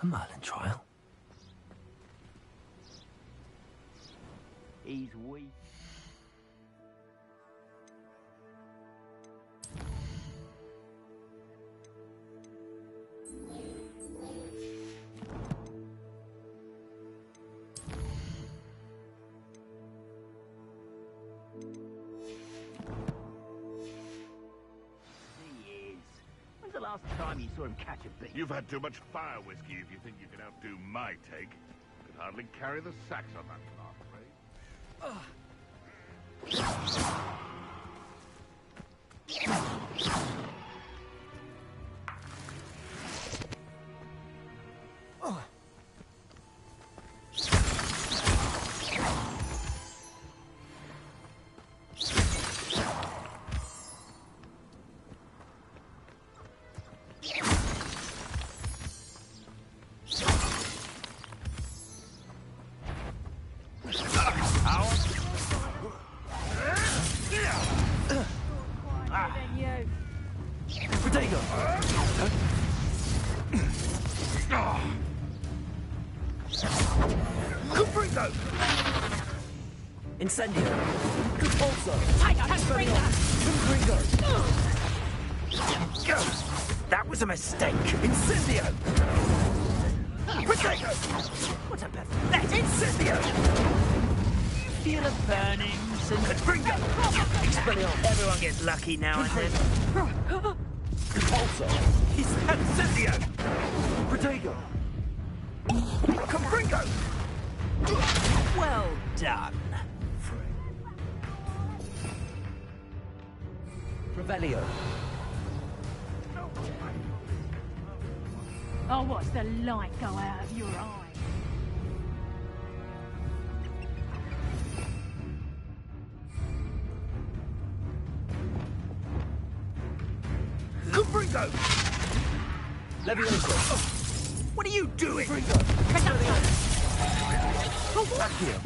A Merlin trial? He's weak. When's the last time you saw him catch a beat? You've had too much fire whiskey if you think you can outdo my take. Could hardly carry the sacks on that cloth, right? Incendio! Compulso! Confringo! That was a mistake! Incendio! Potato! What a pathetic... Incendio! You feel a burning Confringo! Expelliarmus! Everyone gets lucky now and then. Compulso! He's Incendio! Protego! Confringo! Well done. Revelio. I'll watch the light go out of your eye. Confringo! Levioso. What are you doing? Confringo. Back here.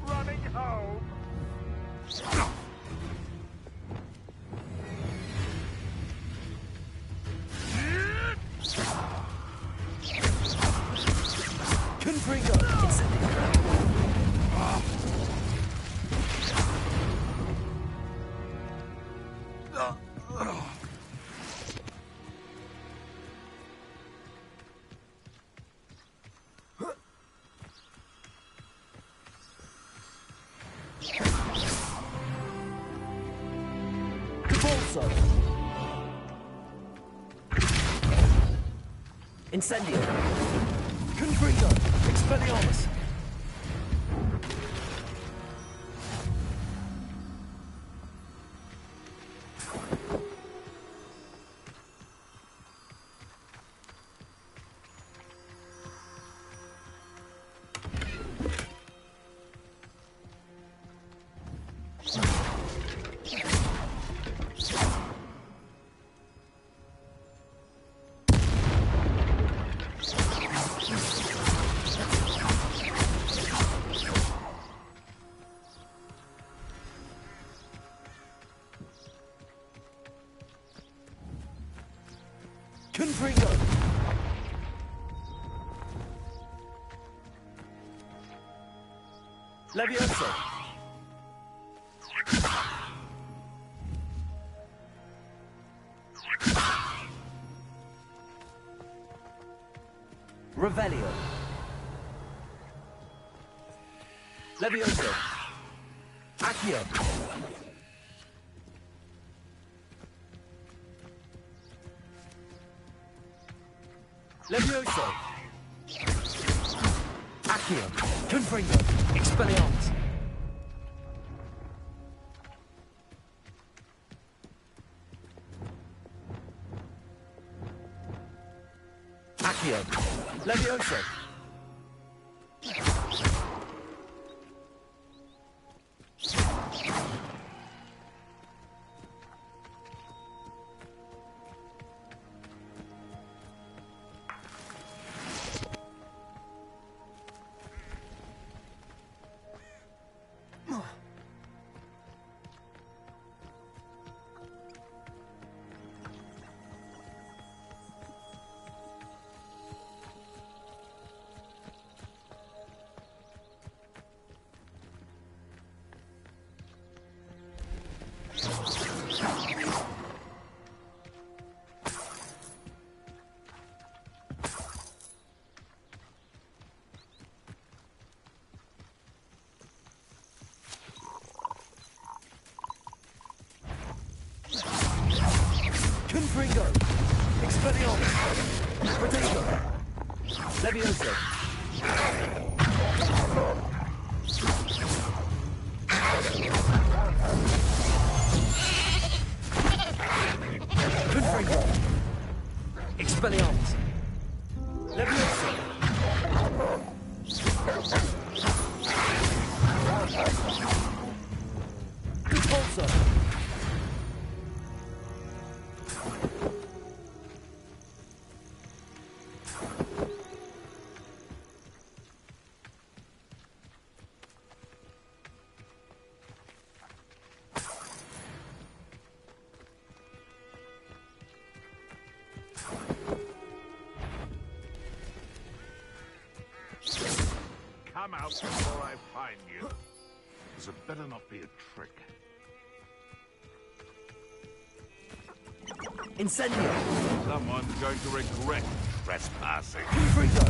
Running home. Confringo. Incendio. Confringo. Expelliarmus. Confringo! Levioso! Revelio! Levioso! Accio! Levioso! Accio! Confringo! Expelliarmus! Accio! Levioso! Confringo! Expelliarmus! Protego! Levioso! Confringo! Expelliarmus! Levioso! Repulsor! Come out before I find you. This had better not be a trick. Incendio! Someone's going to regret trespassing. Confringo!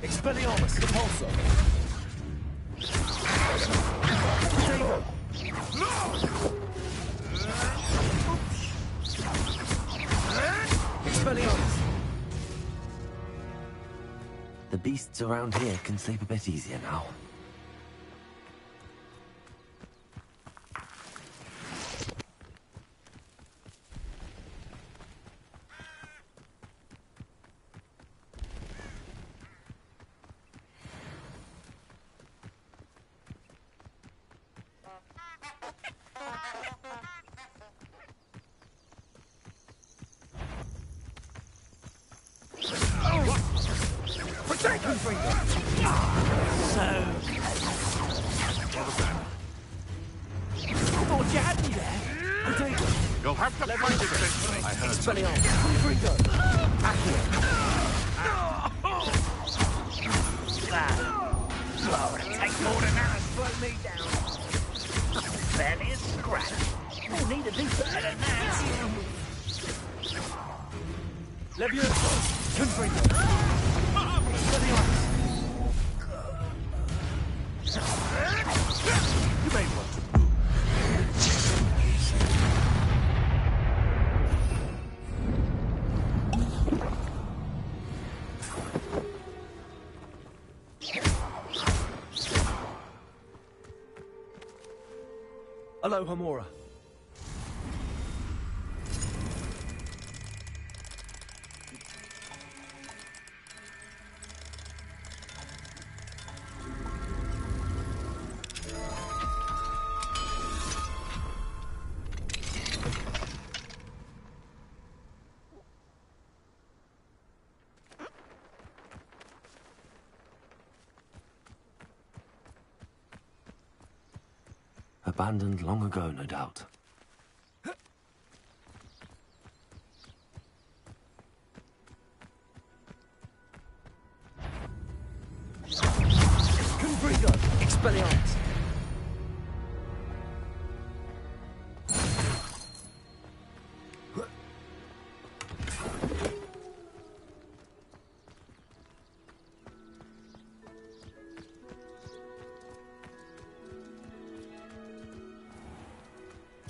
Expelliarmus! Repulsor! Protego! Expelliarmus! The beasts around here can sleep a bit easier now. Confringo! Thought you had me there. Protego! You'll have to find it eventually. I heard something. Expelliarmus! Confringo! Accio! Well, it'll take more than that to slow me down. Barely a scratch. We'll need to do better than that. Levioso! Confringo! Expelliarmus! You may want to Alohomora. Abandoned long ago, no doubt. Confringo! Expelliarmus!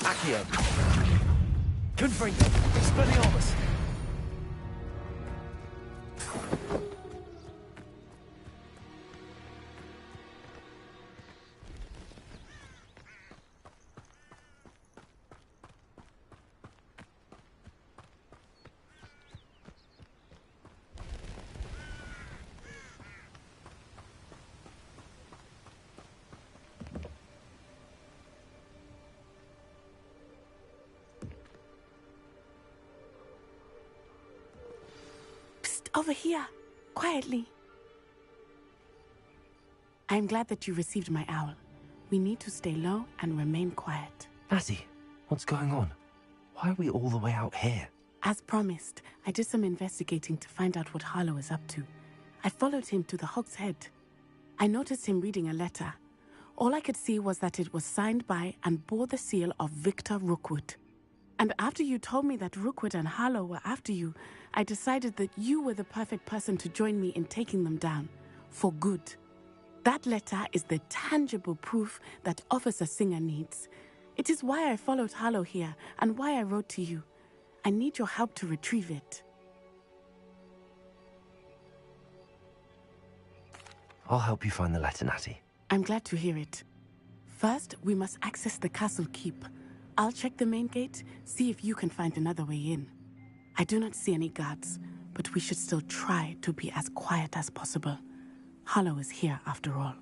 Accio! Confringo! Expelliarmus! Over here, quietly. I am glad that you received my owl. We need to stay low and remain quiet. Natty, what's going on? Why are we all the way out here? As promised, I did some investigating to find out what Harlow is up to. I followed him to the Hog's Head. I noticed him reading a letter. All I could see was that it was signed by and bore the seal of Victor Rookwood. And after you told me that Rookwood and Harlow were after you, I decided that you were the perfect person to join me in taking them down. For good. That letter is the tangible proof that Officer Singer needs. It is why I followed Harlow here and why I wrote to you. I need your help to retrieve it. I'll help you find the letter, Natty. I'm glad to hear it. First, we must access the castle keep. I'll check the main gate, see if you can find another way in. I do not see any guards, but we should still try to be as quiet as possible. Harlow is here after all.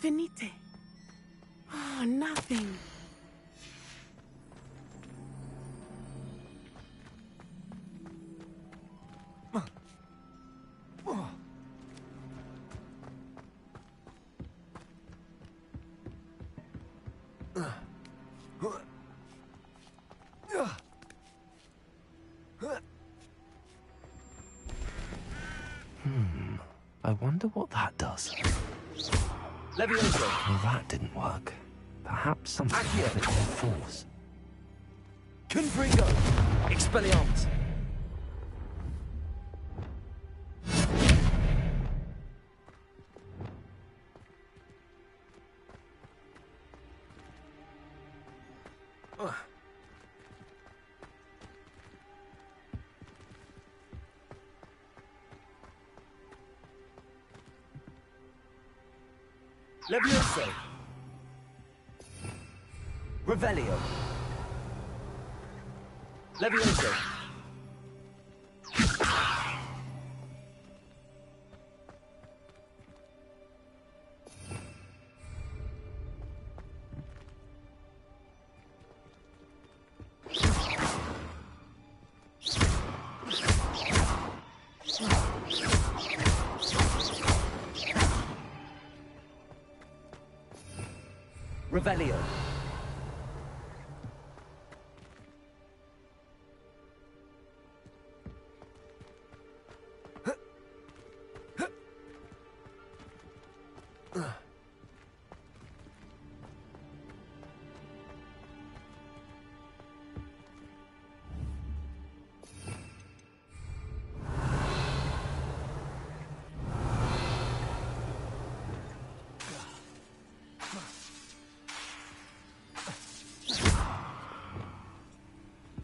Venite. Oh, nothing. I wonder what that does. Levioso. Well, that didn't work. Perhaps something Accio. with force. Confringo. Expelliarmus. Levioso. Revelio. Levioso. Revelio.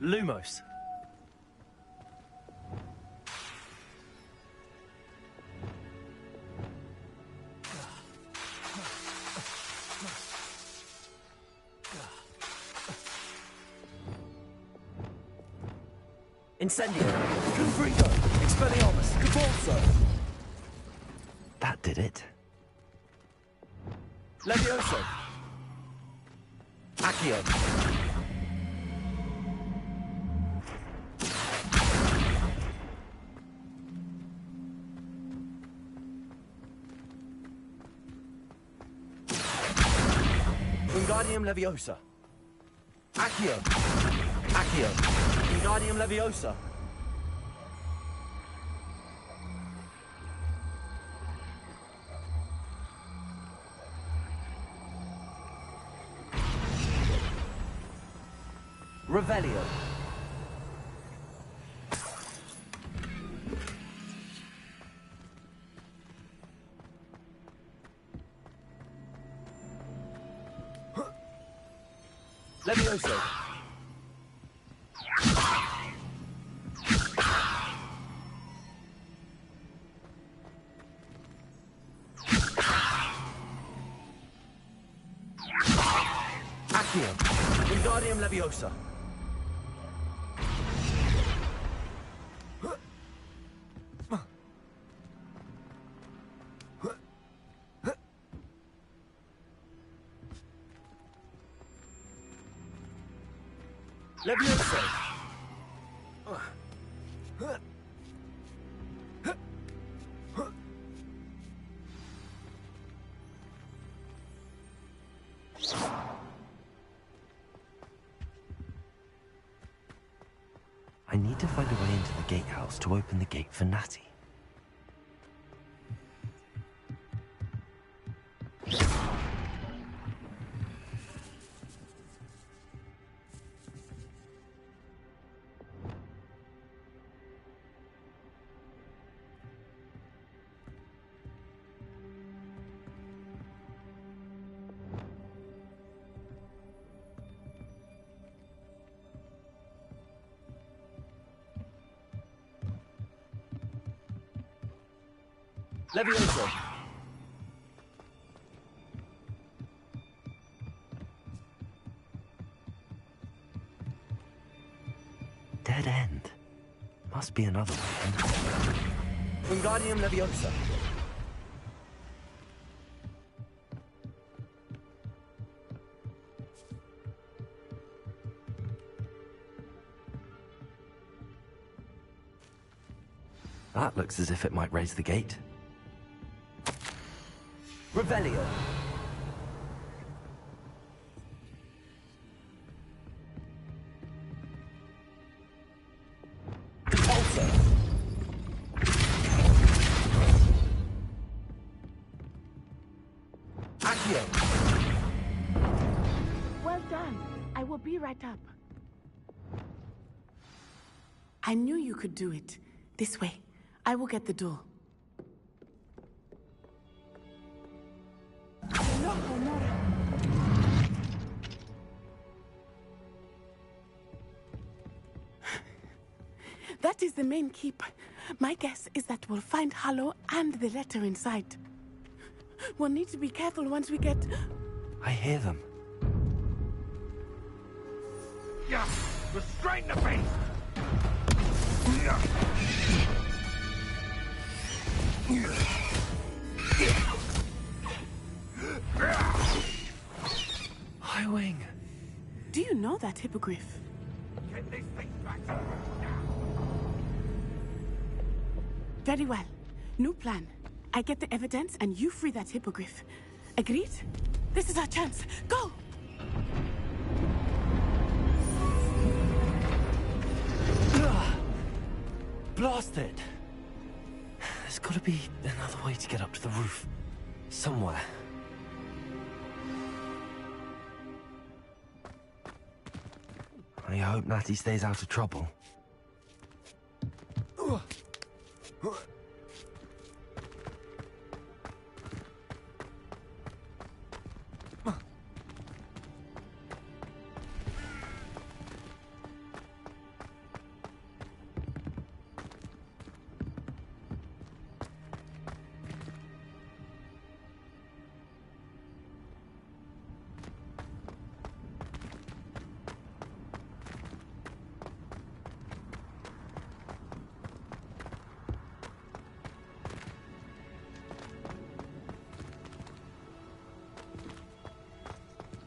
Lumos. Incendio. Confringo. Expelliarmus. Cabalso. That did it. Levioso. Accio. Wingardium Leviosa. Accio. Accio. Wingardium Leviosa. Revelio. Levioso. Accio. Wingardium Leviosa. Levioso. I need to find a way into the gatehouse to open the gate for Natty. Levioso. Dead end. Must be another way in. Wingardium Leviosa. That looks as if it might raise the gate. Revelio. Repulsor. Accio. Well done. I will be right up. I knew you could do it. This way. I will get the door. That is the main keep. My guess is that we'll find Harlow and the letter inside. We'll need to be careful once we get... I hear them. Yeah, restrain the beast! High Wing. Do you know that hippogriff? Get these things back to the room now! Very well. New plan. I get the evidence and you free that hippogriff. Agreed? This is our chance. Go! Blast it! There's gotta be another way to get up to the roof. Somewhere. I hope Natty stays out of trouble.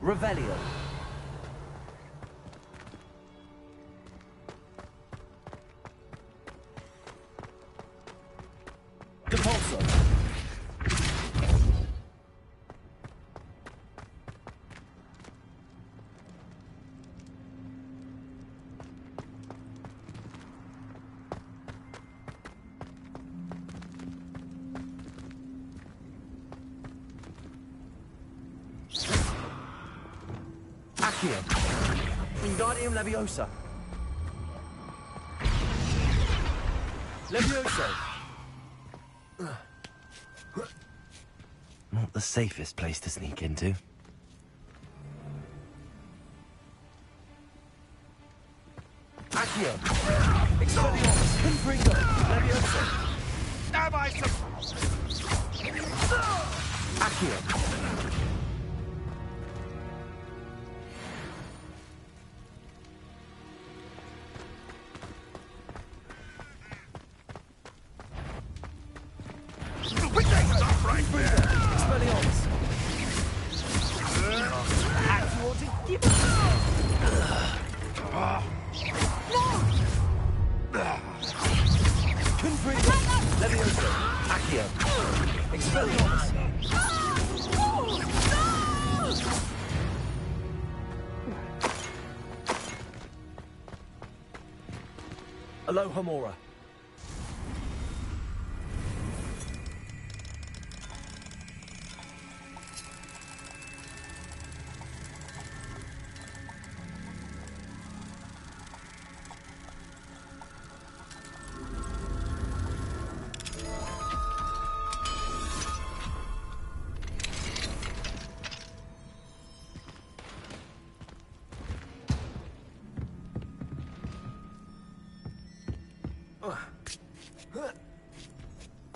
Revelio. Repulsor. Accio. Wingardium Leviosa. Levioso. Not the safest place to sneak into. Accio. Expelliarmus. Confringo. Levioso. Have I some... Accio. Expelliarmus. Accio to give Confringo. Levioso. Accio. Expelliarmus. Aloha Mora.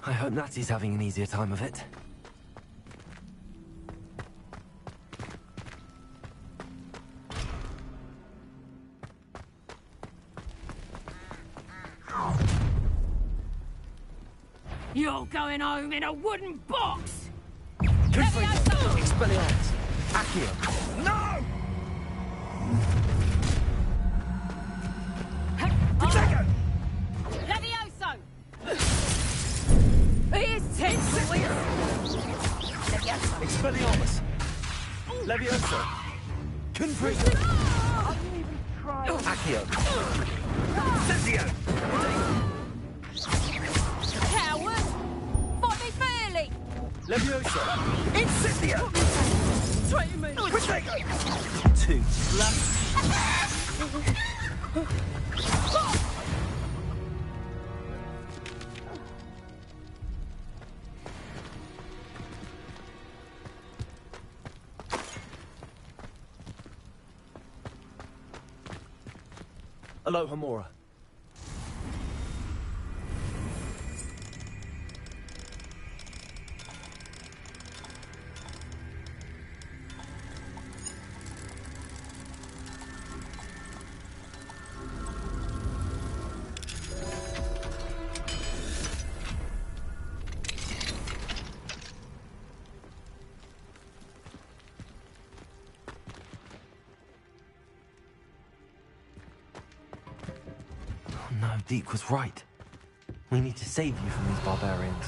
I hope Natty's having an easier time of it. You're going home in a wooden box! Confringo. Expelliarmus. Accio. No! Protego! Levioso! Here's ten, Expelliarmus. Levioso. Confringo. Accio. Cizio! Coward! Fight me fairly! Levioso. Incendio! Traitor me! Protego! 2. Aloha Mora. No, Deke was right. We need to save you from these barbarians.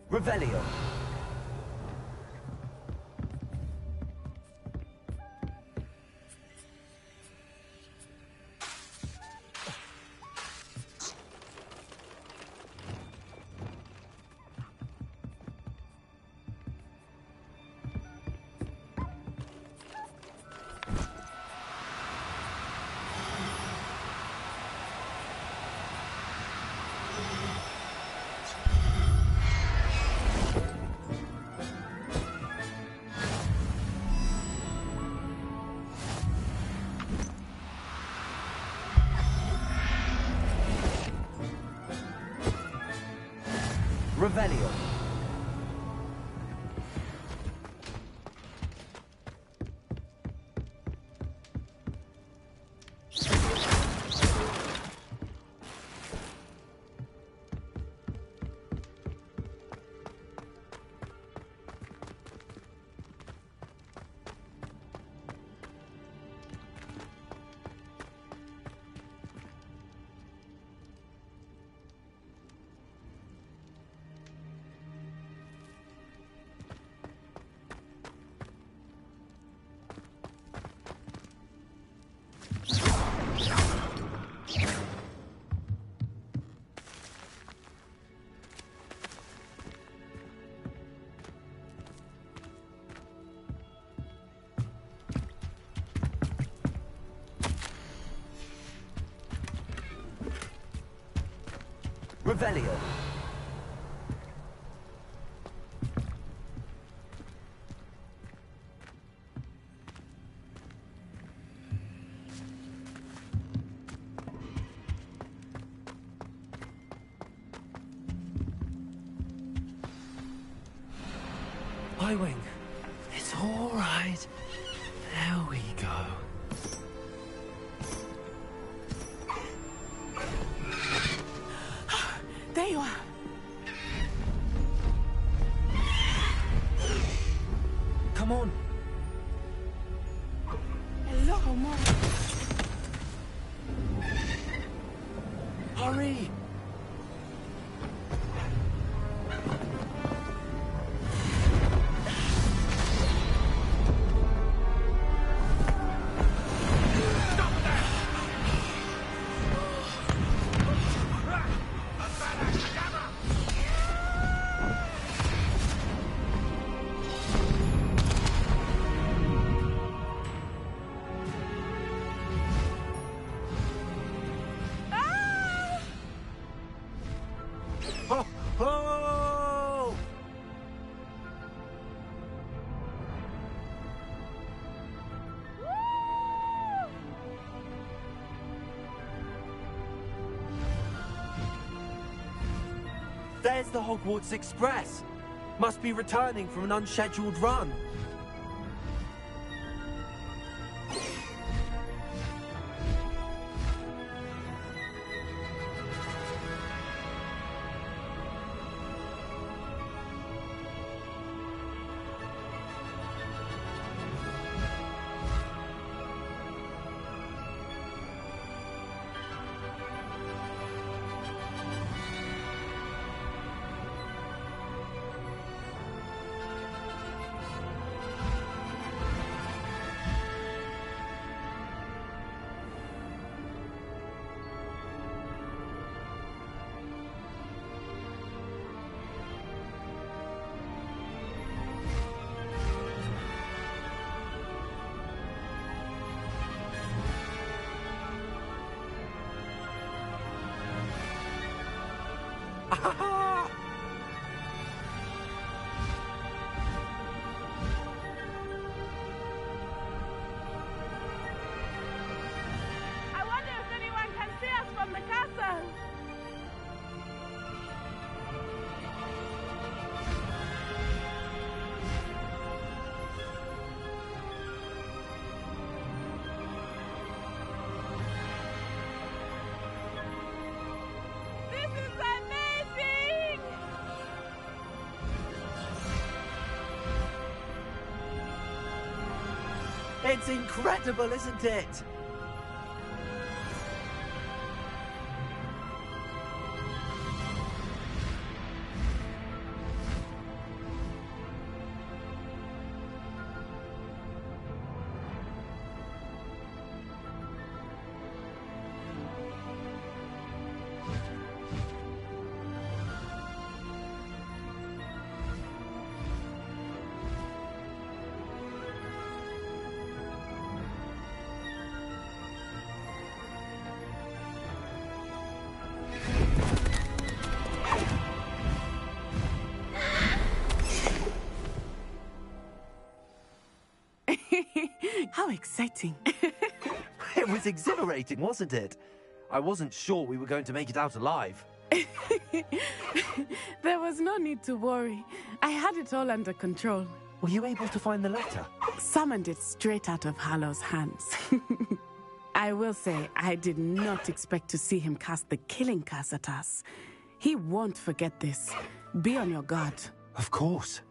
Revelio. Revelio. Revelio. Highwing. It's all right. There we go. There you are. Come on. Hello, Mom. There's the Hogwarts Express. Must be returning from an unscheduled run. I wonder if anyone can see us from the castle. This is amazing! It's incredible, isn't it? How exciting. It was exhilarating, wasn't it? I wasn't sure we were going to make it out alive. There was no need to worry. I had it all under control. Were you able to find the letter? Summoned it straight out of Harlow's hands. I will say, I did not expect to see him cast the killing curse at us. He won't forget this. Be on your guard. Of course.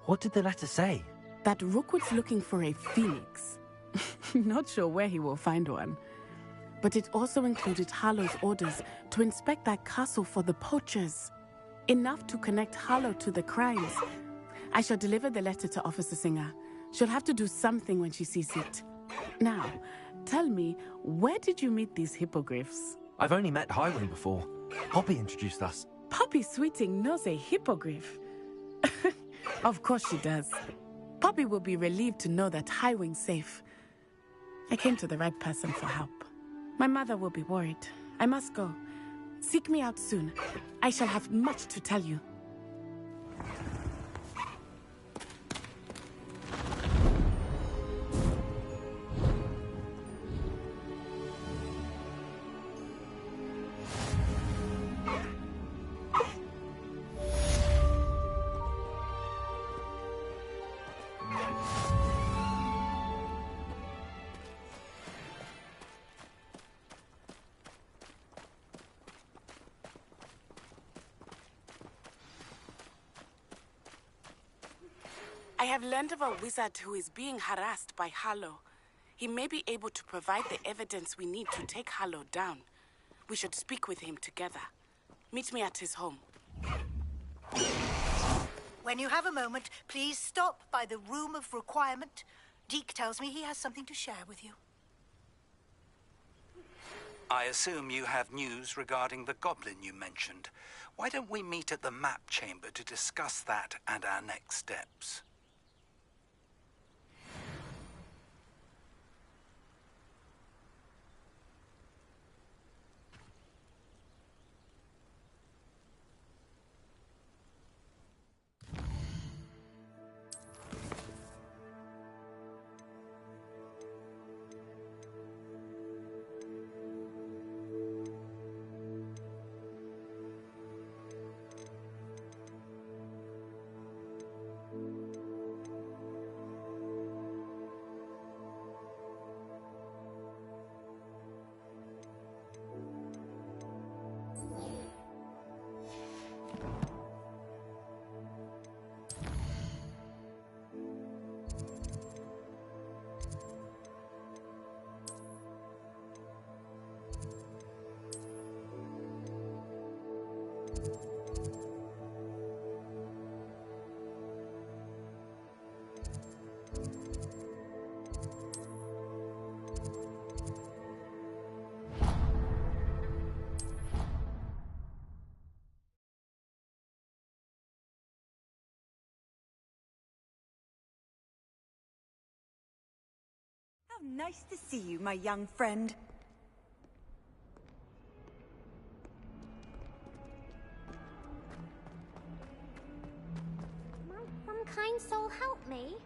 What did the letter say? That Rookwood's looking for a phoenix. Not sure where he will find one. But it also included Harlow's orders to inspect that castle for the poachers. Enough to connect Harlow to the crimes. I shall deliver the letter to Officer Singer. She'll have to do something when she sees it. Now, tell me, where did you meet these hippogriffs? I've only met Highwing before. Poppy introduced us. Poppy Sweeting knows a hippogriff. Of course she does. Poppy will be relieved to know that Highwing's safe. I came to the right person for help. My mother will be worried. I must go. Seek me out soon. I shall have much to tell you. I have learned of a wizard who is being harassed by Harlow. He may be able to provide the evidence we need to take Harlow down. We should speak with him together. Meet me at his home. When you have a moment, please stop by the Room of Requirement. Deke tells me he has something to share with you. I assume you have news regarding the goblin you mentioned. Why don't we meet at the map chamber to discuss that and our next steps? How nice to see you, my young friend. Might some kind soul help me?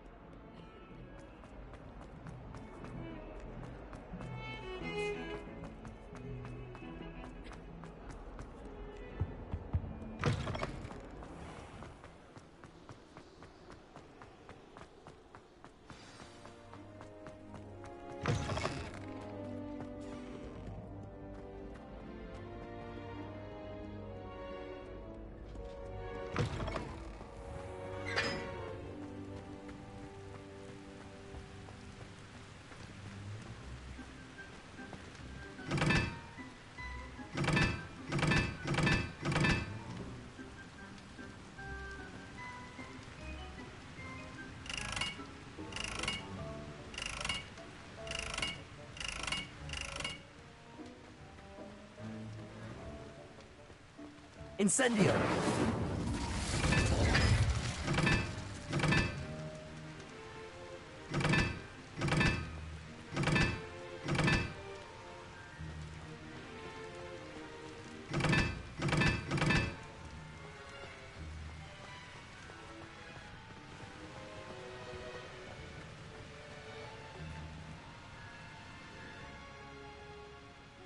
Incendio!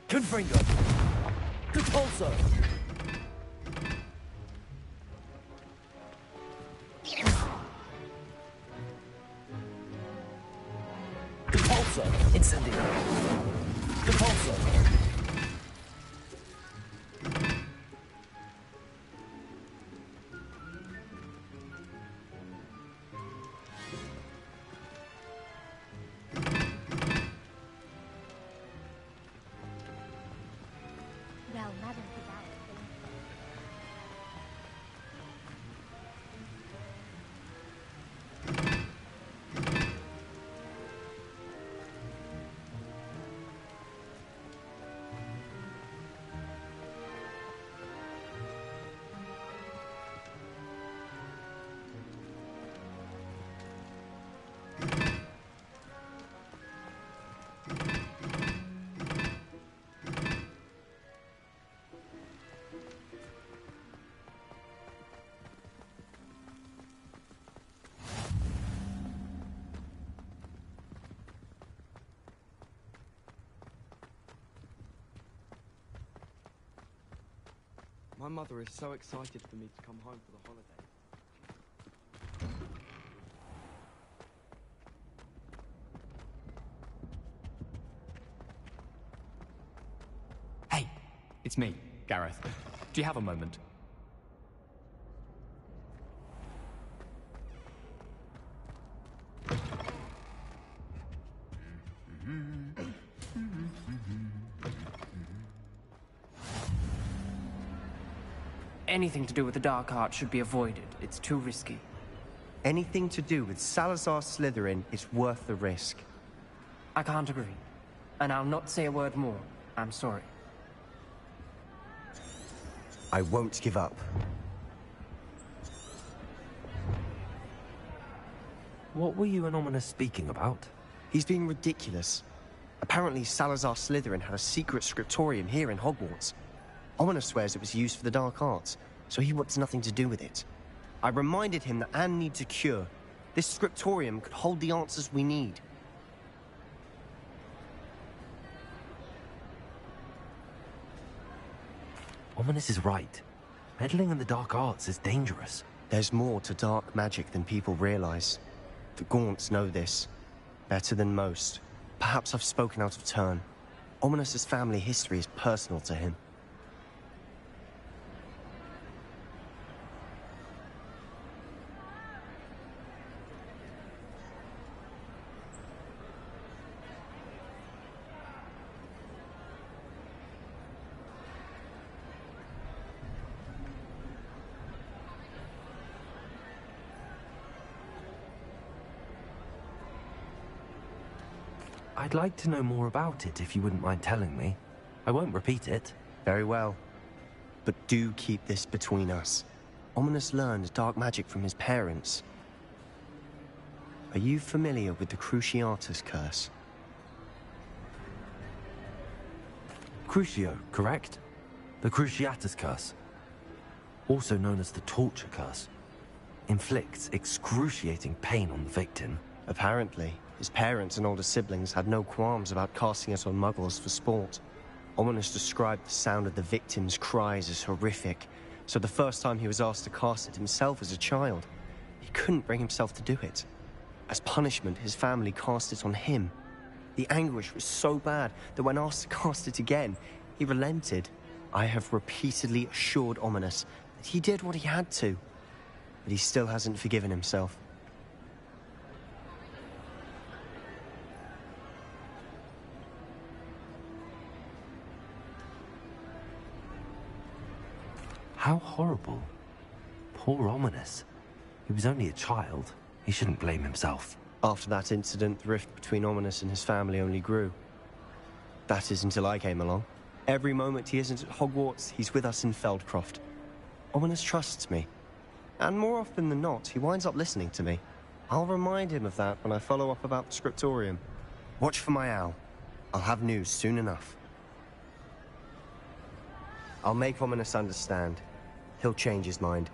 Confringo! Repulso! Repulso! Incendio! Repulso! Well, Madam Fidel. My mother is so excited for me to come home for the holiday. Hey, it's me, Gareth. Do you have a moment? Anything to do with the dark art should be avoided. It's too risky. Anything to do with Salazar Slytherin is worth the risk. I can't agree. And I'll not say a word more. I'm sorry. I won't give up. What were you and Ominous speaking about? He's being ridiculous. Apparently Salazar Slytherin had a secret scriptorium here in Hogwarts. Ominous swears it was used for the dark arts, so he wants nothing to do with it. I reminded him that Anne needs a cure. This scriptorium could hold the answers we need. Ominous is right. Meddling in the dark arts is dangerous. There's more to dark magic than people realize. The Gaunts know this. Better than most. Perhaps I've spoken out of turn. Ominous's family history is personal to him. I'd like to know more about it if you wouldn't mind telling me. I won't repeat it. Very well. But do keep this between us. Ominous learned dark magic from his parents. Are you familiar with the Cruciatus curse? Crucio, correct? The Cruciatus curse. Also known as the torture curse. Inflicts excruciating pain on the victim. Apparently, his parents and older siblings had no qualms about casting it on muggles for sport. Ominous described the sound of the victim's cries as horrific, so the first time he was asked to cast it himself as a child, he couldn't bring himself to do it. As punishment, his family cast it on him. The anguish was so bad that when asked to cast it again, he relented. I have repeatedly assured Ominous that he did what he had to, but he still hasn't forgiven himself. How horrible. Poor Ominous. He was only a child. He shouldn't blame himself. After that incident, the rift between Ominous and his family only grew. That is until I came along. Every moment he isn't at Hogwarts, he's with us in Feldcroft. Ominous trusts me. And more often than not, he winds up listening to me. I'll remind him of that when I follow up about the scriptorium. Watch for my owl. I'll have news soon enough. I'll make Ominous understand. He'll change his mind.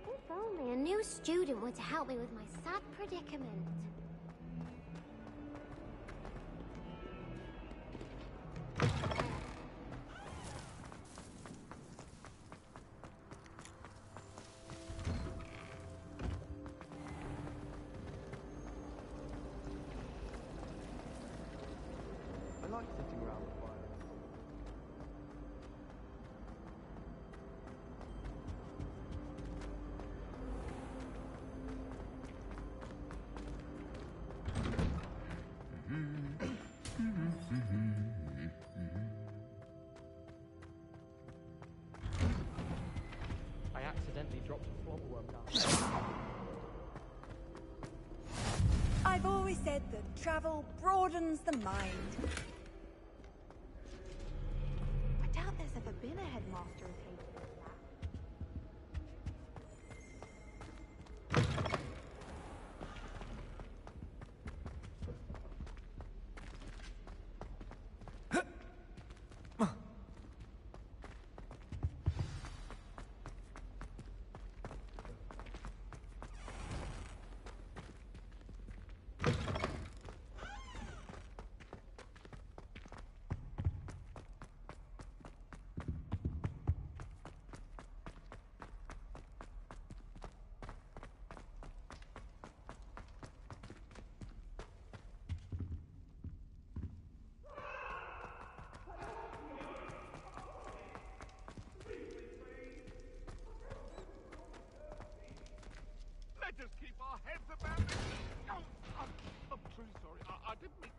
If only a new student were to help me with my sad predicament. I like sitting around the fire. I accidentally dropped a flobberworm down. I've always said that travel broadens the mind. I doubt there's ever been a headmaster who's hated like that. Let us keep our heads about it. Oh, I'm truly sorry. I didn't mean...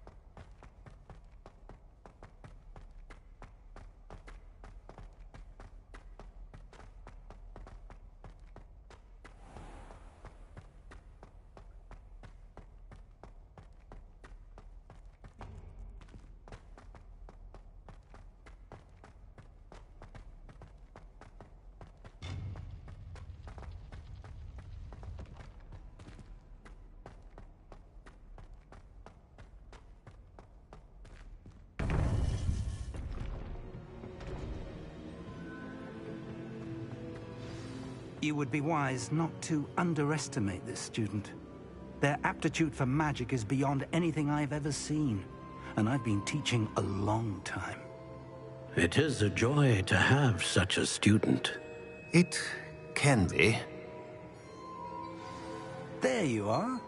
You would be wise not to underestimate this student. Their aptitude for magic is beyond anything I've ever seen, and I've been teaching a long time. It is a joy to have such a student. It can be. There you are.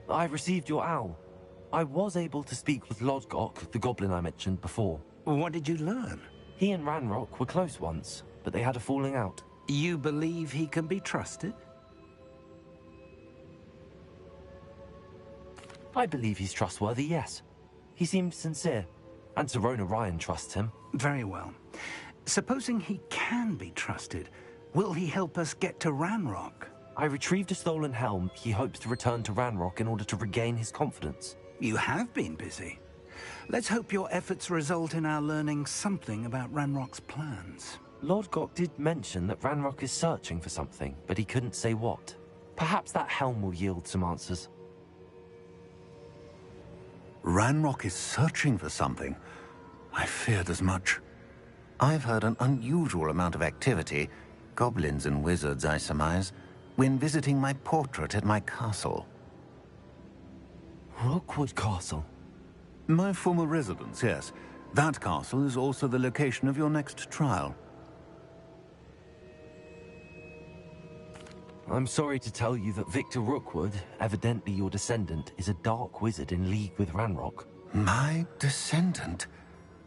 I received your owl. I was able to speak with Lodgok, the goblin I mentioned before. What did you learn? He and Ranrock were close once, but they had a falling out. You believe he can be trusted? I believe he's trustworthy, yes. He seems sincere, and Serona Ryan trusts him. Very well. Supposing he can be trusted, will he help us get to Ranrock? I retrieved a stolen helm. He hopes to return to Ranrock in order to regain his confidence. You have been busy. Let's hope your efforts result in our learning something about Ranrock's plans. Lodgok did mention that Ranrock is searching for something, but he couldn't say what. Perhaps that helm will yield some answers. Ranrock is searching for something. I feared as much. I've heard an unusual amount of activity, goblins and wizards, I surmise, when visiting my portrait at my castle. Rookwood Castle? My former residence, yes. That castle is also the location of your next trial. I'm sorry to tell you that Victor Rookwood, evidently your descendant, is a dark wizard in league with Ranrock. My descendant?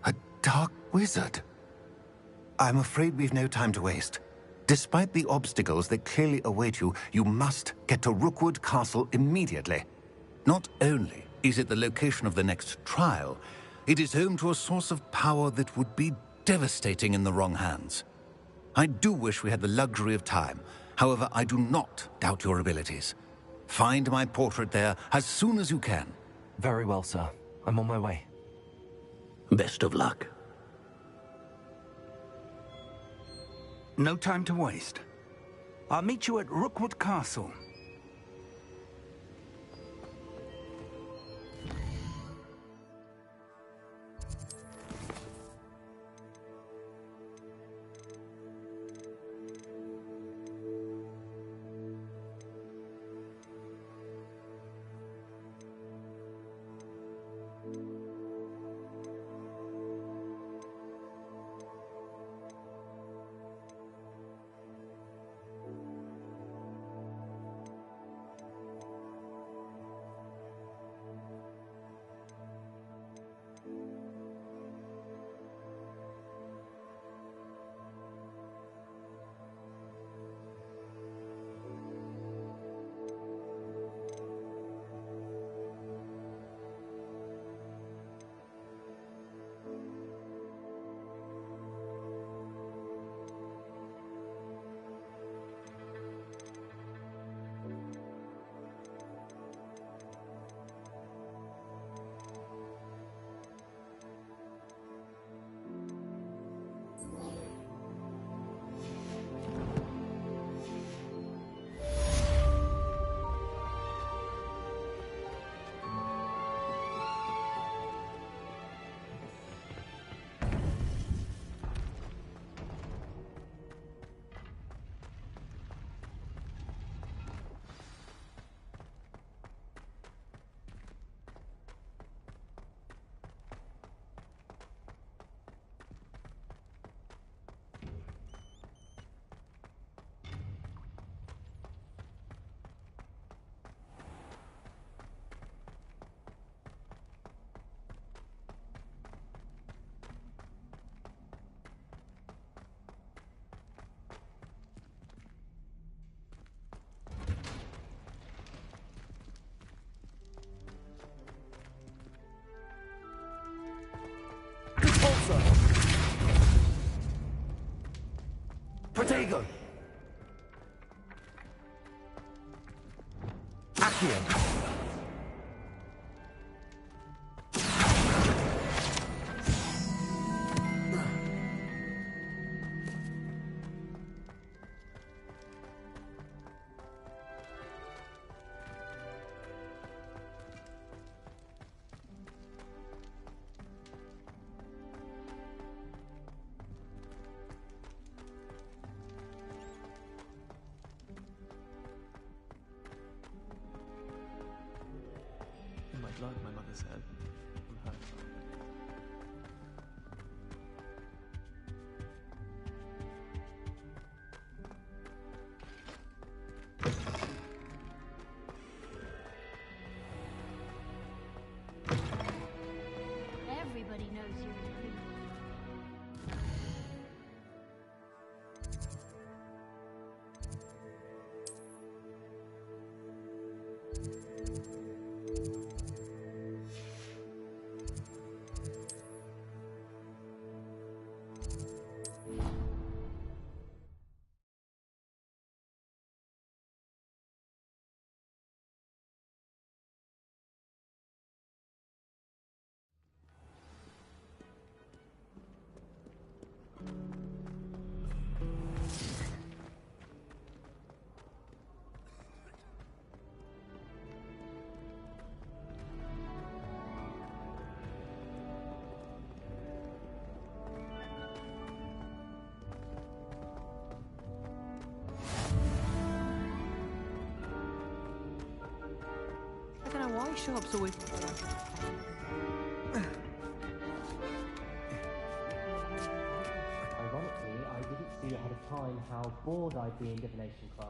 A dark wizard? I'm afraid we've no time to waste. Despite the obstacles that clearly await you, you must get to Rookwood Castle immediately. Not only is it the location of the next trial, it is home to a source of power that would be devastating in the wrong hands. I do wish we had the luxury of time. However, I do not doubt your abilities. Find my portrait there as soon as you can. Very well, sir. I'm on my way. Best of luck. No time to waste. I'll meet you at Rookwood Castle. Protego! Accio! blood, my mother said, from her side. Everybody knows you're a criminal. I don't know why shops always... Ironically, I didn't see ahead of time how bored I'd be in divination class.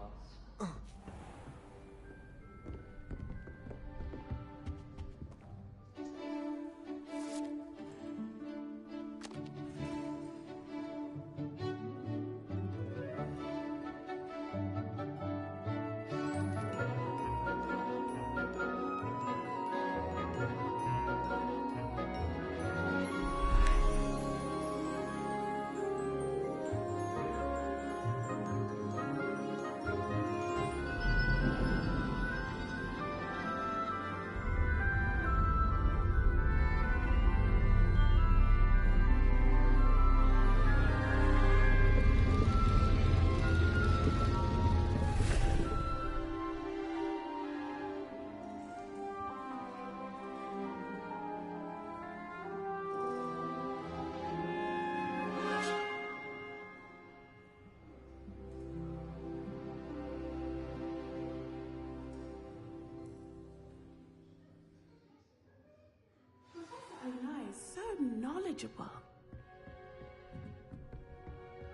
So knowledgeable.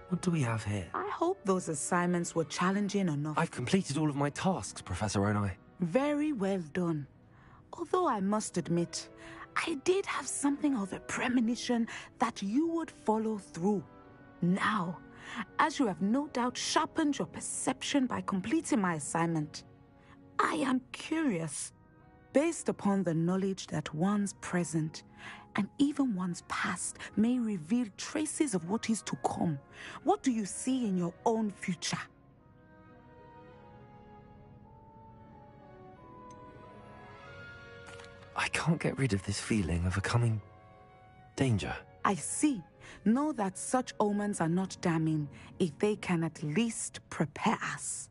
What do we have here? I hope those assignments were challenging enough. I've completed all of my tasks, Professor Onai. Very well done. Although I must admit, I did have something of a premonition that you would follow through. Now, as you have no doubt sharpened your perception by completing my assignment, I am curious, based upon the knowledge that one's present and even one's past may reveal traces of what is to come. What do you see in your own future? I can't get rid of this feeling of a coming danger. I see. Know that such omens are not damning if they can at least prepare us.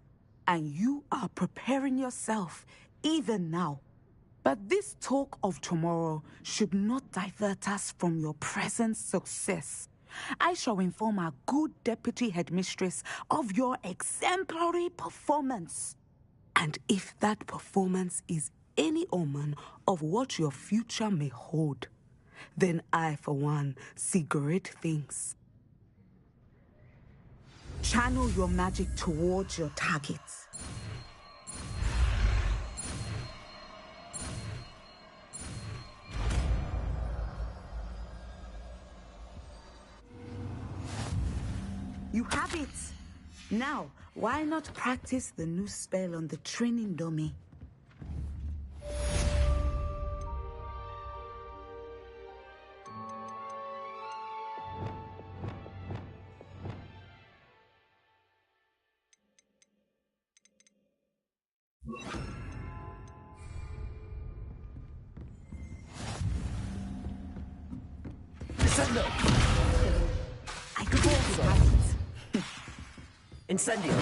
And you are preparing yourself, even now. But this talk of tomorrow should not divert us from your present success. I shall inform our good deputy headmistress of your exemplary performance. And if that performance is any omen of what your future may hold, then I, for one, see great things. Channel your magic towards your targets. You have it! Now, why not practice the new spell on the training dummy? Descendo! I could also have it. Incendio!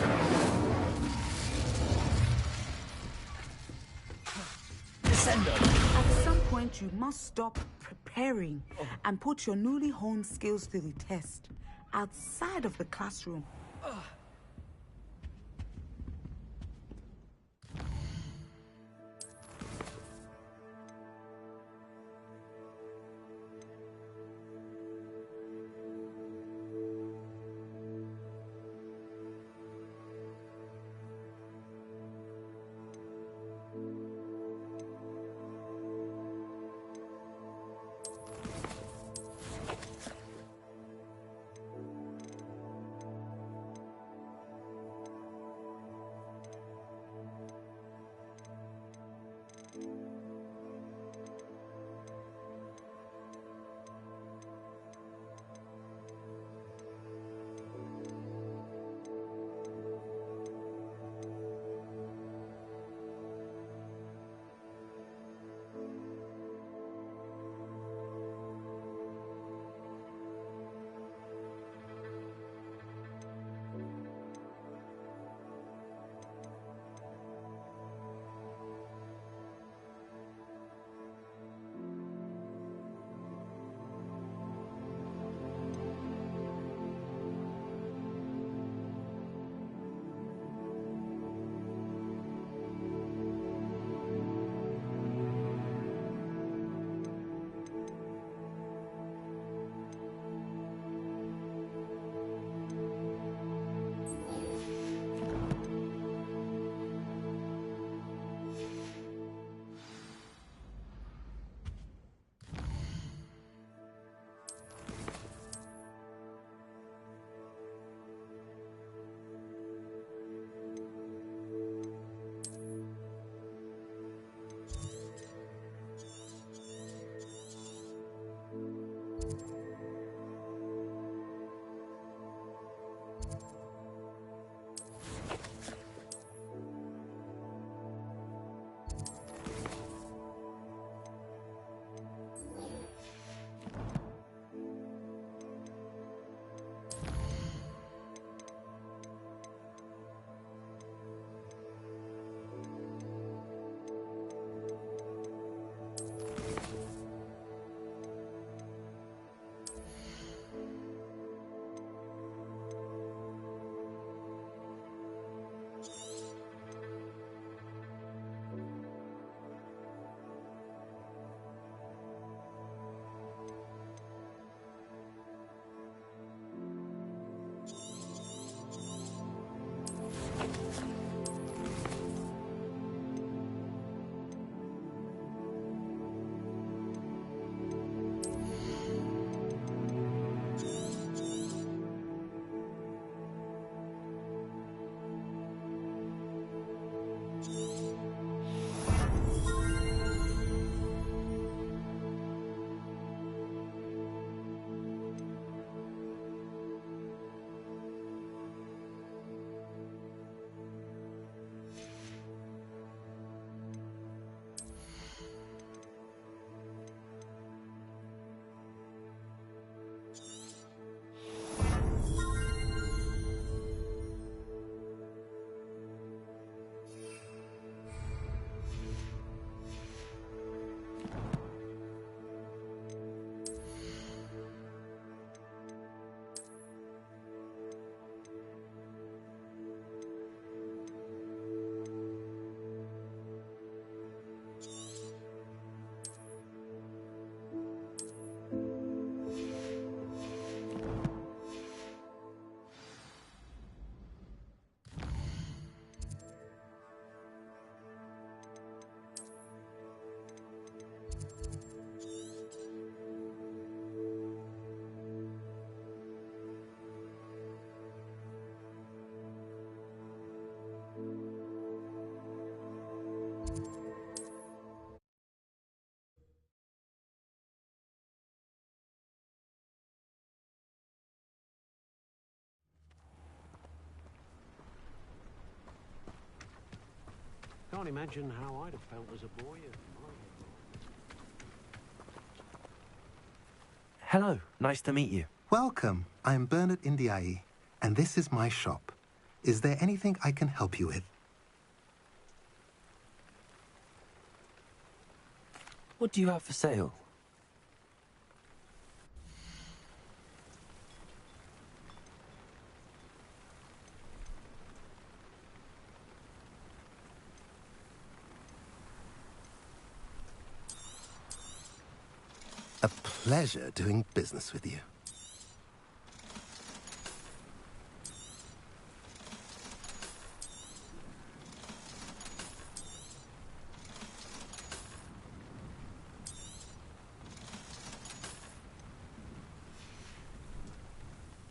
Descendo! At some point, you must stop preparing and put your newly honed skills to the test outside of the classroom. can't imagine how I'd have felt as a boy. Hello, nice to meet you. Welcome. I'm Bernard Indiai, and this is my shop. Is there anything I can help you with? What do you have for sale? A pleasure doing business with you.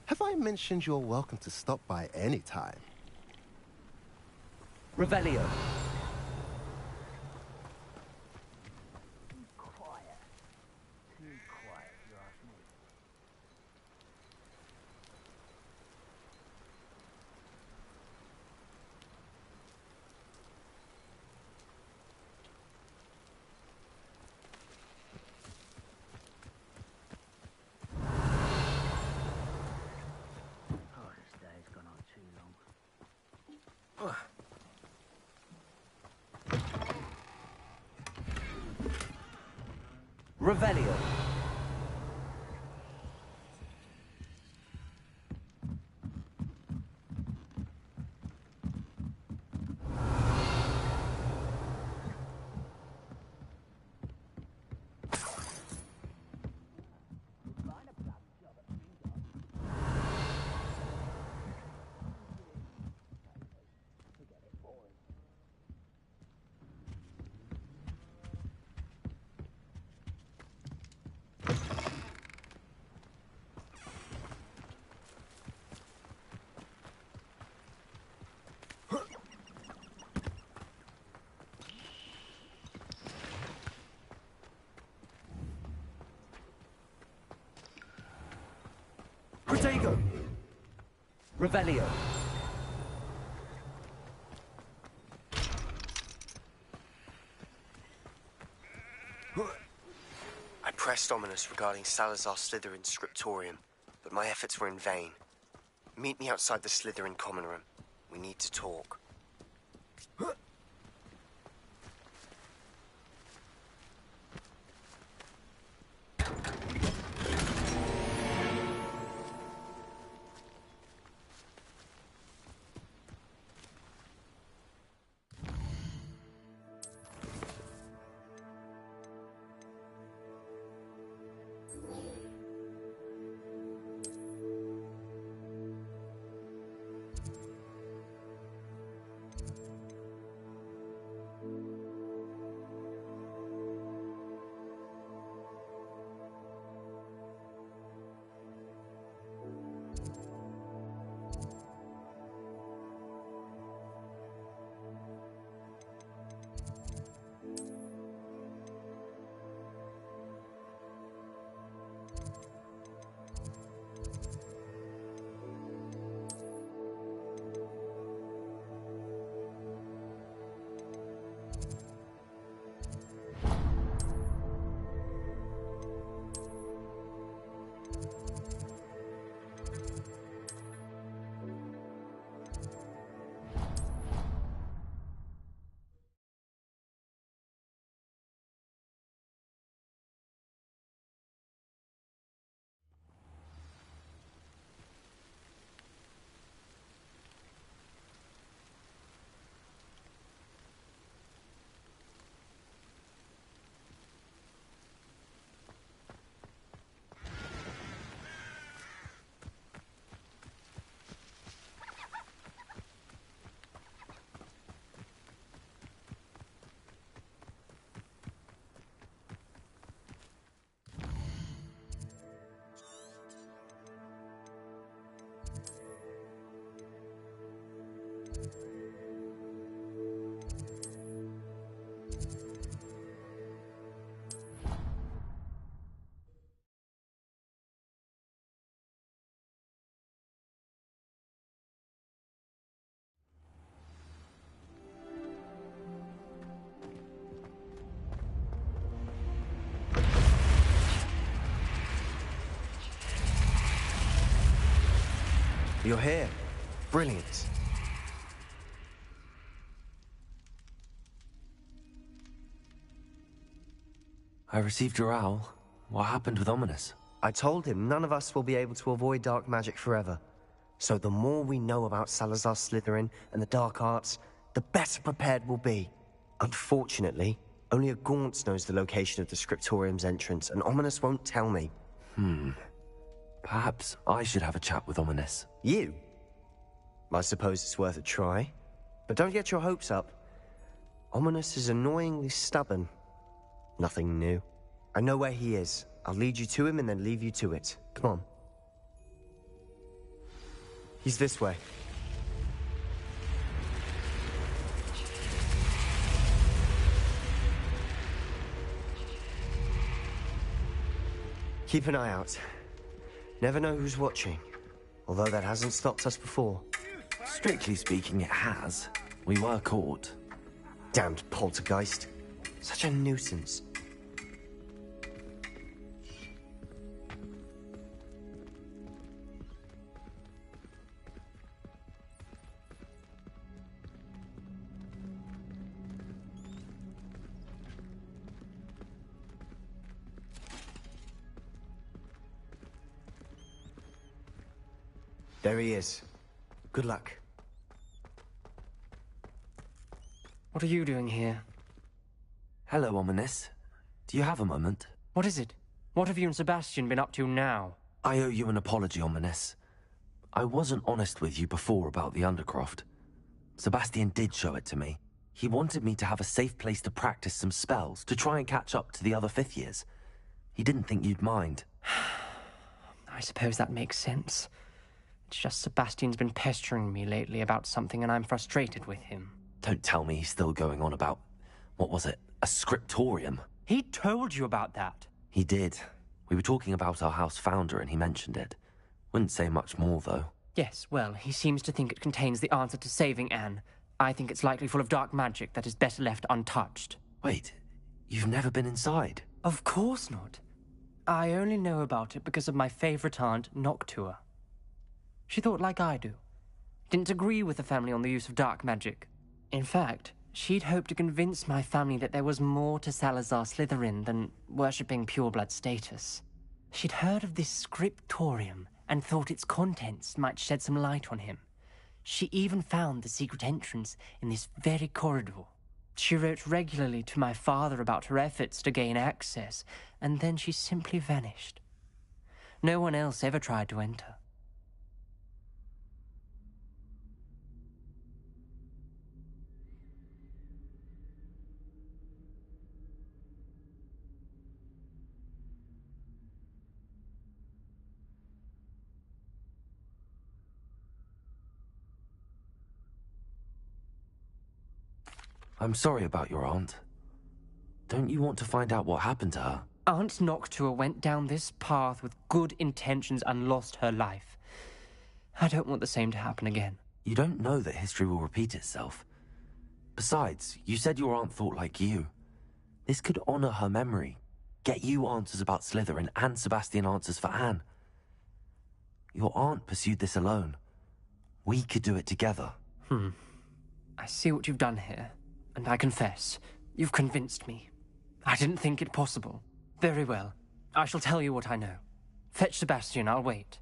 Have I mentioned you're welcome to stop by any time? Revelio. Revelio. Protego. Revelio. I pressed Ominous regarding Salazar Slytherin's scriptorium, but my efforts were in vain. Meet me outside the Slytherin common room. We need to talk. You're here. Brilliant. I received your owl. What happened with Ominous? I told him none of us will be able to avoid dark magic forever. So the more we know about Salazar Slytherin and the dark arts, the better prepared we'll be. Unfortunately, only a Gaunt knows the location of the Scriptorium's entrance, and Ominous won't tell me. Perhaps I should have a chat with Ominous. You? I suppose it's worth a try. But don't get your hopes up. Ominous is annoyingly stubborn. Nothing new. I know where he is. I'll lead you to him and then leave you to it. Come on. He's this way. Keep an eye out. Never know who's watching. Although that hasn't stopped us before. Strictly speaking, it has. We were caught. Damned poltergeist. Such a nuisance. There he is. Good luck. What are you doing here? Hello, Ominous. Do you have a moment? What is it? What have you and Sebastian been up to now? I owe you an apology, Ominous. I wasn't honest with you before about the Undercroft. Sebastian did show it to me. He wanted me to have a safe place to practice some spells, to try and catch up to the other fifth years. He didn't think you'd mind. I suppose that makes sense. It's just Sebastian's been pestering me lately about something and I'm frustrated with him. Don't tell me he's still going on about, what was it, a scriptorium? He told you about that. He did. We were talking about our house founder and he mentioned it. Wouldn't say much more, though. Yes, well, he seems to think it contains the answer to saving Anne. I think it's likely full of dark magic that is better left untouched. Wait, you've never been inside? Of course not. I only know about it because of my favorite aunt, Noctua. She thought like I do. Didn't agree with the family on the use of dark magic. In fact, she'd hoped to convince my family that there was more to Salazar Slytherin than worshipping pureblood status. She'd heard of this scriptorium and thought its contents might shed some light on him. She even found the secret entrance in this very corridor. She wrote regularly to my father about her efforts to gain access, and then she simply vanished. No one else ever tried to enter. I'm sorry about your aunt. Don't you want to find out what happened to her? Aunt Noctua went down this path with good intentions and lost her life. I don't want the same to happen again. You don't know that history will repeat itself. Besides, you said your aunt thought like you. This could honor her memory, get you answers about Slytherin and Sebastian answers for Anne. Your aunt pursued this alone. We could do it together. I see what you've done here. And I confess, you've convinced me. I didn't think it possible. Very well. I shall tell you what I know. Fetch Sebastian, I'll wait.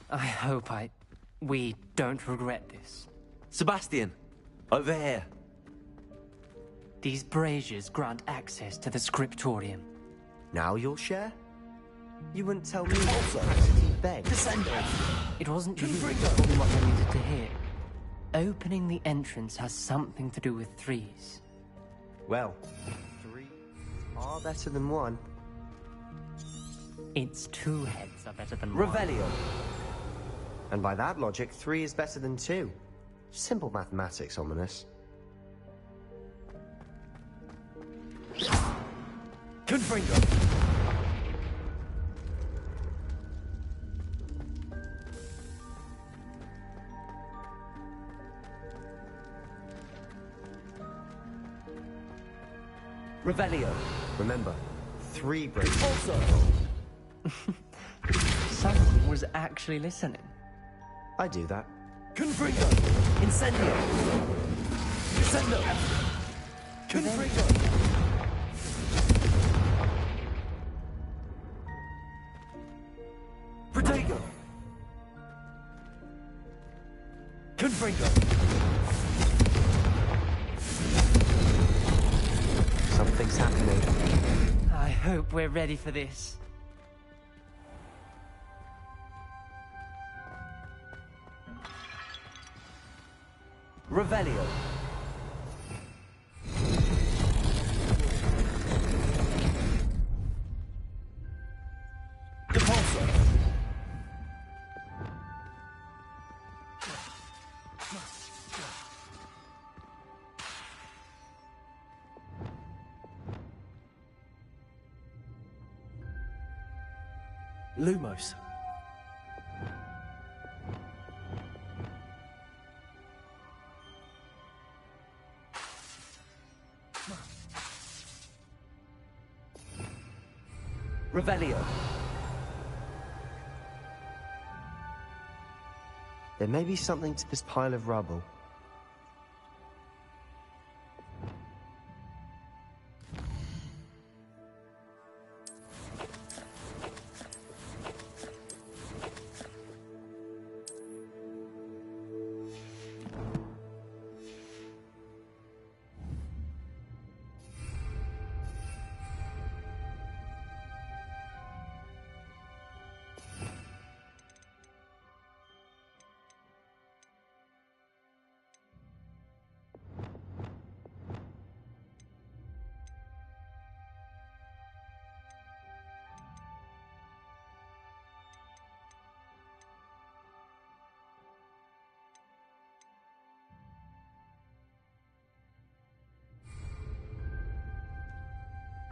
I hope we don't regret this. Sebastian! Over here! These braziers grant access to the scriptorium. Now you'll share? You wouldn't tell me also. Beg. It wasn't you who told me what I needed to hear. Opening the entrance has something to do with threes. Well, 3 are better than 1. Its 2 heads are better than 1. Revelio. And by that logic, 3 is better than 2. Simple mathematics, Ominous. Confringo. Revelio. Remember, 3 breaks. Also. Someone was actually listening. I do that. Confringo! Incendio! Incendio! Confringo! Protego! Confringo! Something's happening. I hope we're ready for this. Revelio. Depulso. Lumos. Revelio. There may be something to this pile of rubble.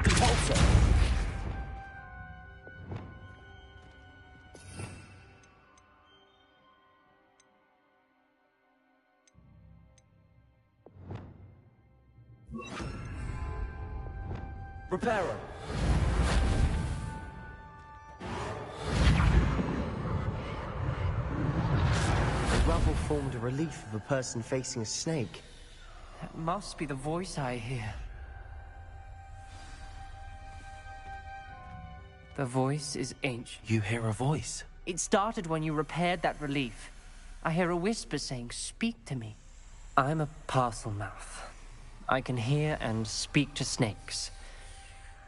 Depulso. Reparo. The rubble formed a relief of a person facing a snake. That must be the voice I hear. The voice is ancient. You hear a voice? It started when you repaired that relief. I hear a whisper saying, "Speak to me." I'm a parcel mouth. I can hear and speak to snakes.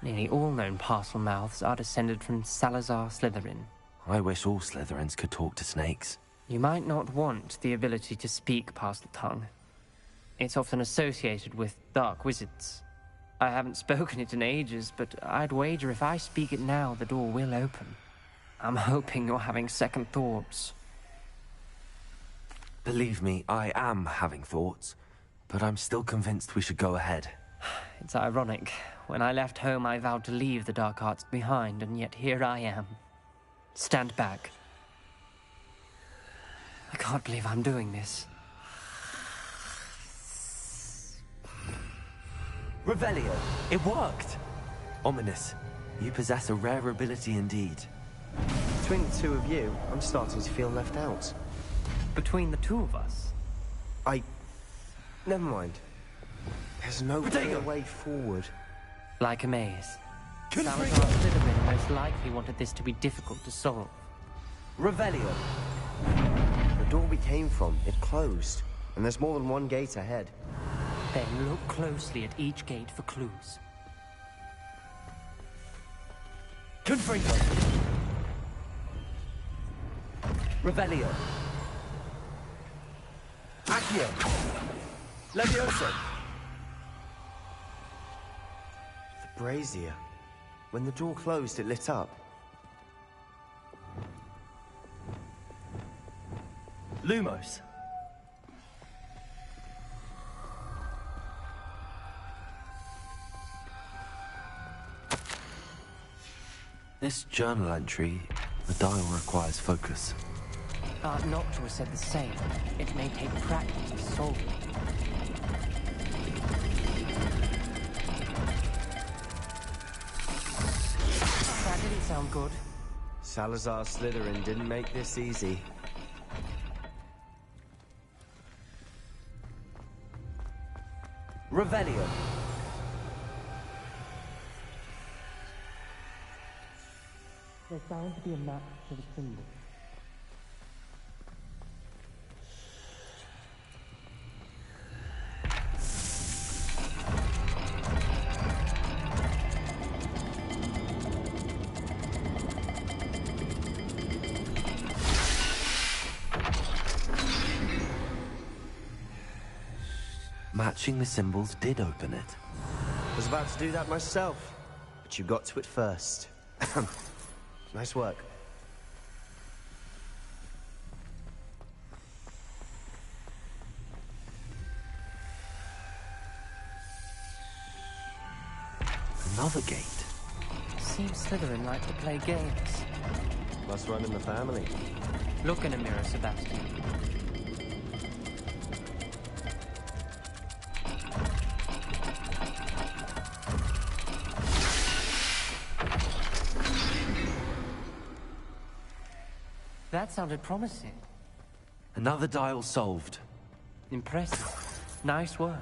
Nearly all known parcel mouths are descended from Salazar Slytherin. I wish all Slytherins could talk to snakes. You might not want the ability to speak parcel tongue. It's often associated with dark wizards. I haven't spoken it in ages, but I'd wager if I speak it now, the door will open. I'm hoping you're having second thoughts. Believe me, I am having thoughts, but I'm still convinced we should go ahead. It's ironic. When I left home, I vowed to leave the dark arts behind, and yet here I am. Stand back. I can't believe I'm doing this. Revelio. It worked! Ominous. You possess a rare ability indeed. Between the two of you, I'm starting to feel left out. Between the two of us? Never mind. There's no clear way forward. Like a maze. Salazar Slytherin most likely wanted this to be difficult to solve. Revelio. The door we came from, it closed. And there's more than one gate ahead. Then look closely at each gate for clues. Confringo. Revelio. Accio. Levioso. The brazier. When the door closed, it lit up. Lumos. This journal entry, the dial requires focus. Noctua said the same. It may take practice to solve it. That didn't sound good. Salazar Slytherin didn't make this easy. Revelio. There's bound to be a map to the symbol. Matching the symbols did open it. I was about to do that myself, but you got to it first. Nice work. Another gate. Seems Slytherin like to play games. Must run in the family. Look in a mirror, Sebastian. That sounded promising. Another dial solved. Impressive. Nice work.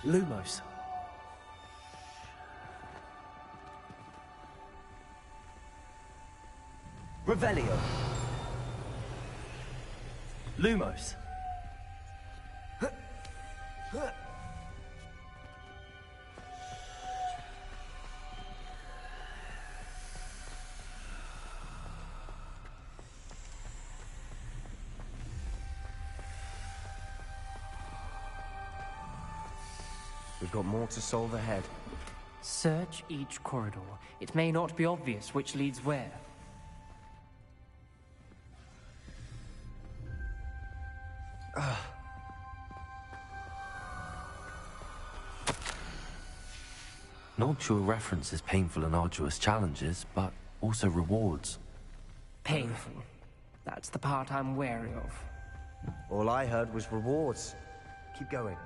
Lumos. Revelio. Lumos. We've got more to solve ahead. Search each corridor. It may not be obvious which leads where. Noctua references painful and arduous challenges, but also rewards. Painful. That's the part I'm wary of. All I heard was rewards. Keep going.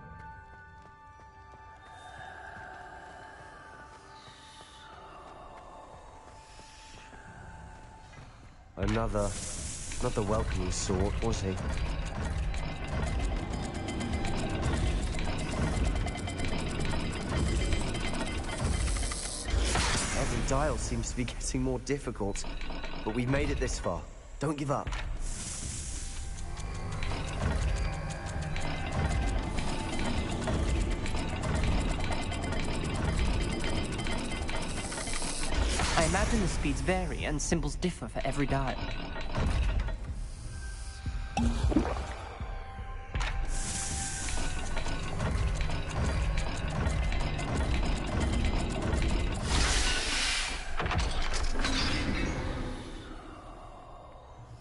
Another, not the welcoming sort, was he? Every dial seems to be getting more difficult, but we've made it this far. Don't give up. I imagine the speeds vary and symbols differ for every dial.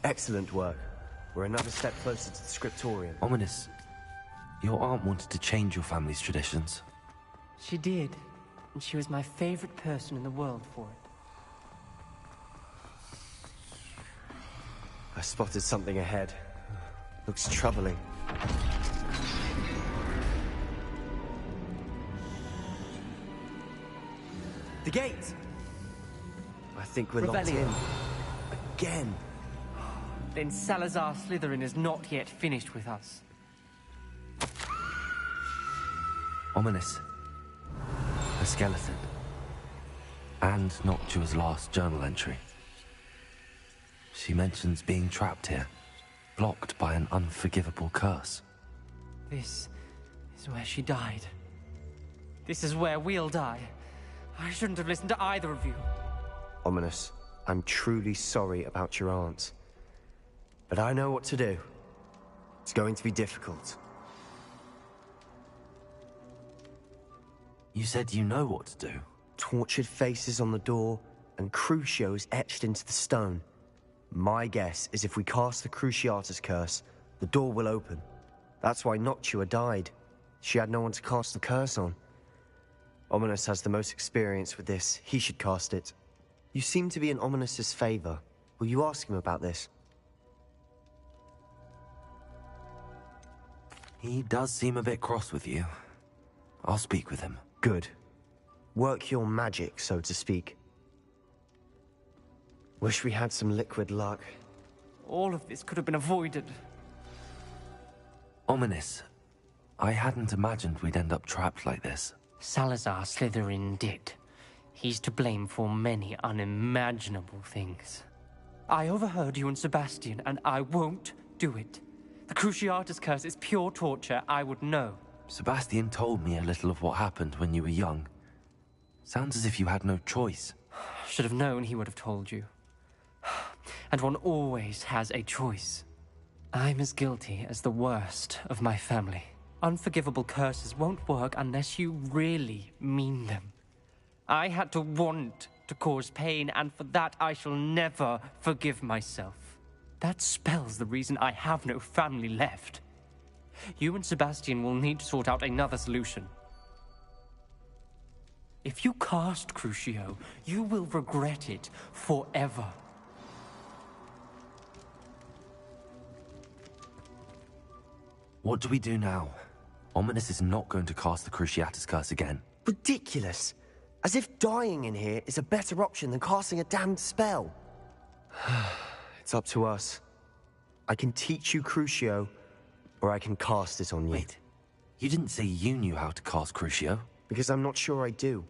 Excellent work. We're another step closer to the scriptorium. Ominous. Your aunt wanted to change your family's traditions. She did, and she was my favorite person in the world for it. I spotted something ahead. Looks troubling. The gate! I think we're locked in. Again. Then Salazar Slytherin is not yet finished with us. Ominous. A skeleton. And Noctua's last journal entry. She mentions being trapped here, blocked by an unforgivable curse. This is where she died. This is where we'll die. I shouldn't have listened to either of you. Ominous, I'm truly sorry about your aunt. But I know what to do. It's going to be difficult. You said you know what to do. Tortured faces on the door, and Crucios etched into the stone. My guess is if we cast the Cruciatus curse, the door will open. That's why Noctua died. She had no one to cast the curse on. Ominous has the most experience with this. He should cast it. You seem to be in Ominous's favor. Will you ask him about this? He does seem a bit cross with you. I'll speak with him. Good. Work your magic, so to speak. Wish we had some liquid luck. All of this could have been avoided. Ominous. I hadn't imagined we'd end up trapped like this. Salazar Slytherin did. He's to blame for many unimaginable things. I overheard you and Sebastian, and I won't do it. The Cruciatus curse is pure torture. I would know. Sebastian told me a little of what happened when you were young. Sounds as if you had no choice. Should have known he would have told you. And one always has a choice. I'm as guilty as the worst of my family. Unforgivable curses won't work unless you really mean them. I had to want to cause pain, and for that I shall never forgive myself. That spell's the reason I have no family left. You and Sebastian will need to sort out another solution. If you cast Crucio, you will regret it forever. What do we do now? Ominous is not going to cast the Cruciatus curse again. Ridiculous. As if dying in here is a better option than casting a damned spell. It's up to us. I can teach you Crucio, or I can cast it on you. Wait, you didn't say you knew how to cast Crucio? Because I'm not sure I do.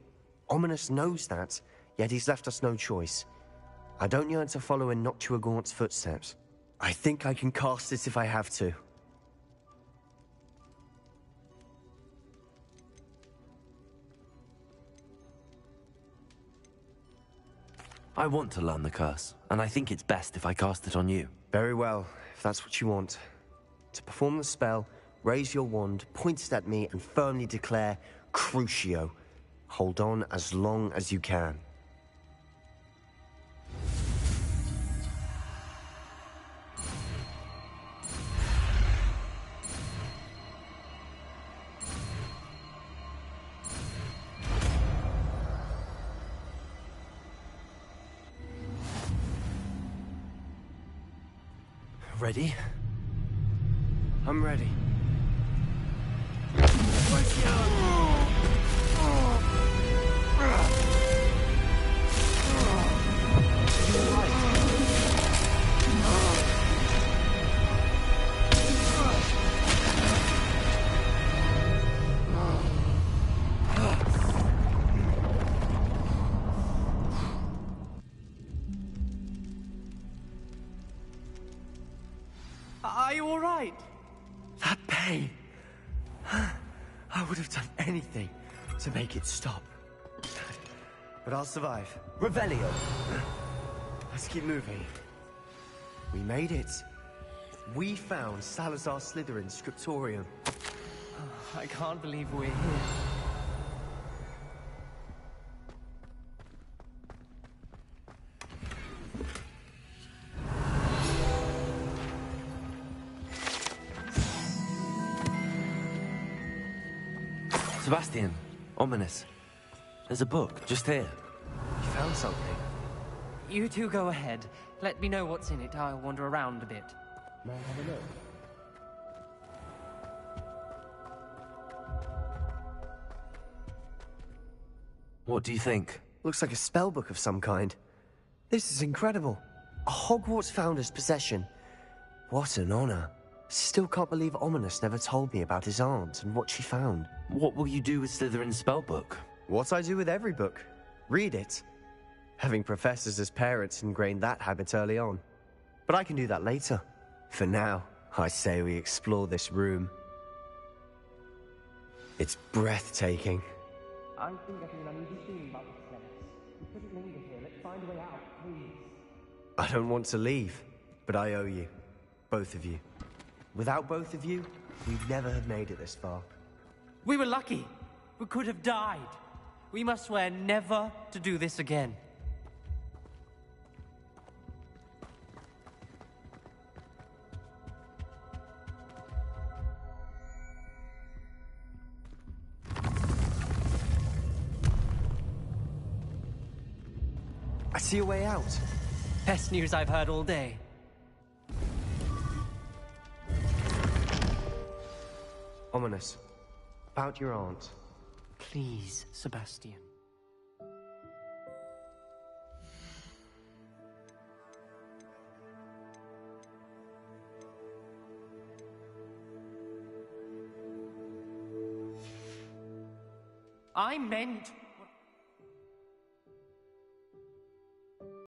Ominous knows that, yet he's left us no choice. I don't yearn to follow in Noctua Gaunt's footsteps. I think I can cast it if I have to. I want to learn the curse, and I think it's best if I cast it on you. Very well, if that's what you want. To perform the spell, raise your wand, point it at me, and firmly declare, Crucio. Hold on as long as you can. Ready? I'm ready. Are you all right? That pain. I would have done anything to make it stop. But I'll survive. Revelio. Let's keep moving. We made it. We found Salazar Slytherin's scriptorium. I can't believe we're here. Sebastian, Ominous. There's a book, just here. You found something? You two go ahead. Let me know what's in it. I'll wander around a bit. May I have a look? What do you think? Looks like a spell book of some kind. This is incredible. A Hogwarts founder's possession. What an honor. Still can't believe Ominous never told me about his aunt and what she found. What will you do with Slytherin's spellbook? What I do with every book. Read it. Having professors as parents ingrained that habit early on. But I can do that later. For now, I say we explore this room. It's breathtaking. I think I can uneasy feeling about this place. We couldn't linger here. Let's find a way out, please. I don't want to leave, but I owe you. Both of you. Without both of you, we'd never have made it this far. We were lucky. We could have died. We must swear never to do this again. I see a way out. Best news I've heard all day. Ominous. About your aunt. Please, Sebastian. I meant